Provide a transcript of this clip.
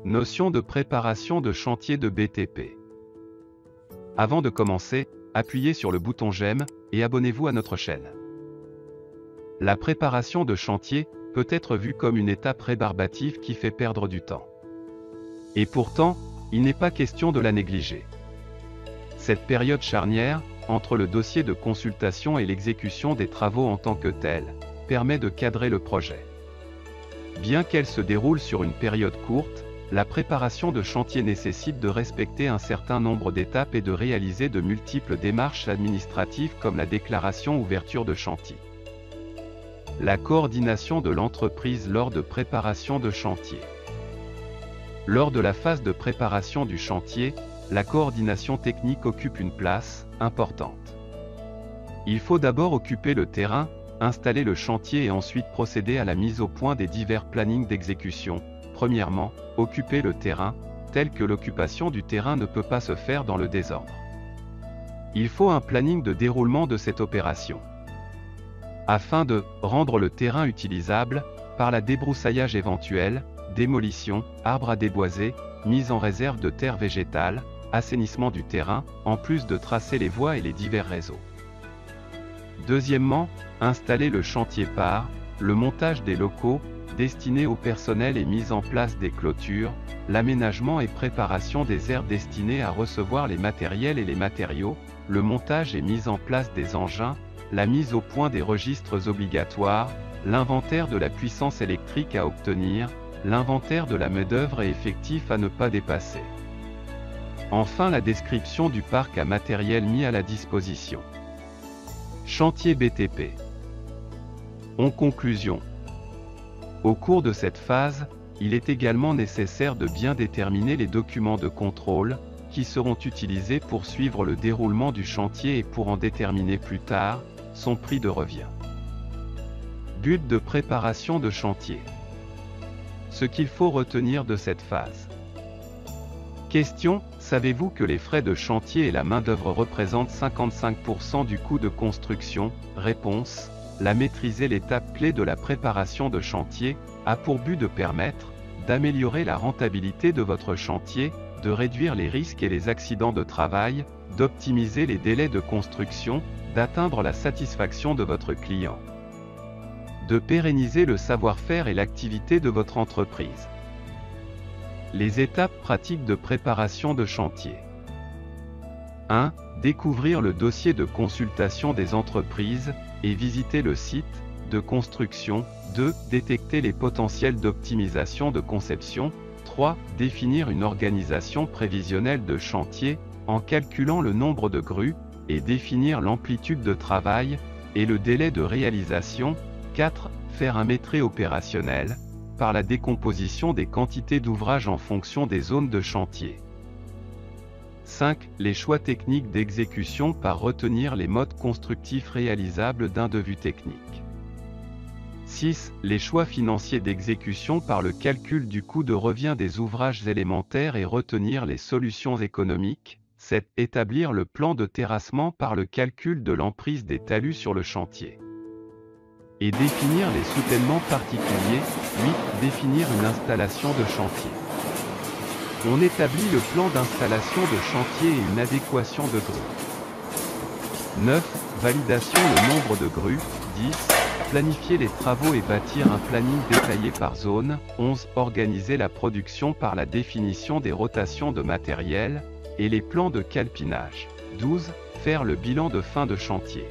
Notion de préparation de chantier de BTP. Avant de commencer, appuyez sur le bouton j'aime et abonnez-vous à notre chaîne. La préparation de chantier peut être vue comme une étape rébarbative qui fait perdre du temps. Et pourtant, il n'est pas question de la négliger. Cette période charnière, entre le dossier de consultation et l'exécution des travaux en tant que tel, permet de cadrer le projet. Bien qu'elle se déroule sur une période courte, la préparation de chantier nécessite de respecter un certain nombre d'étapes et de réaliser de multiples démarches administratives comme la déclaration ouverture de chantier. La coordination de l'entreprise lors de préparation de chantier. Lors de la phase de préparation du chantier, la coordination technique occupe une place importante. Il faut d'abord occuper le terrain, installer le chantier et ensuite procéder à la mise au point des divers plannings d'exécution. Premièrement, occuper le terrain, tel que l'occupation du terrain ne peut pas se faire dans le désordre. Il faut un planning de déroulement de cette opération. Afin de rendre le terrain utilisable, par la débroussaillage éventuel, démolition, arbres à déboiser, mise en réserve de terre végétale, assainissement du terrain, en plus de tracer les voies et les divers réseaux. Deuxièmement, installer le chantier par le montage des locaux, destinés au personnel et mise en place des clôtures, l'aménagement et préparation des aires destinées à recevoir les matériels et les matériaux, le montage et mise en place des engins, la mise au point des registres obligatoires, l'inventaire de la puissance électrique à obtenir, l'inventaire de la main-d'œuvre et effectif à ne pas dépasser. Enfin, la description du parc à matériel mis à la disposition. Chantier BTP. En conclusion, au cours de cette phase, il est également nécessaire de bien déterminer les documents de contrôle, qui seront utilisés pour suivre le déroulement du chantier et pour en déterminer plus tard, son prix de revient. But de préparation de chantier. Ce qu'il faut retenir de cette phase. Question: savez-vous que les frais de chantier et la main-d'œuvre représentent 55% du coût de construction? Réponse: la maîtriser. L'étape clé de la préparation de chantier a pour but de permettre d'améliorer la rentabilité de votre chantier, de réduire les risques et les accidents de travail, d'optimiser les délais de construction, d'atteindre la satisfaction de votre client, de pérenniser le savoir-faire et l'activité de votre entreprise. Les étapes pratiques de préparation de chantier. 1. Découvrir le dossier de consultation des entreprises et visiter le site de construction. 2. Détecter les potentiels d'optimisation de conception. 3. Définir une organisation prévisionnelle de chantier en calculant le nombre de grues et définir l'amplitude de travail et le délai de réalisation. 4. Faire un maîtrise opérationnel par la décomposition des quantités d'ouvrages en fonction des zones de chantier. 5. Les choix techniques d'exécution par retenir les modes constructifs réalisables d'un de vue technique. 6. Les choix financiers d'exécution par le calcul du coût de revient des ouvrages élémentaires et retenir les solutions économiques. 7. Établir le plan de terrassement par le calcul de l'emprise des talus sur le chantier. Et définir les soutènements particuliers. 8. Définir une installation de chantier. On établit le plan d'installation de chantier et une adéquation de grues. 9. Validation le nombre de grues. 10. Planifier les travaux et bâtir un planning détaillé par zone. 11. Organiser la production par la définition des rotations de matériel et les plans de calpinage. 12. Faire le bilan de fin de chantier.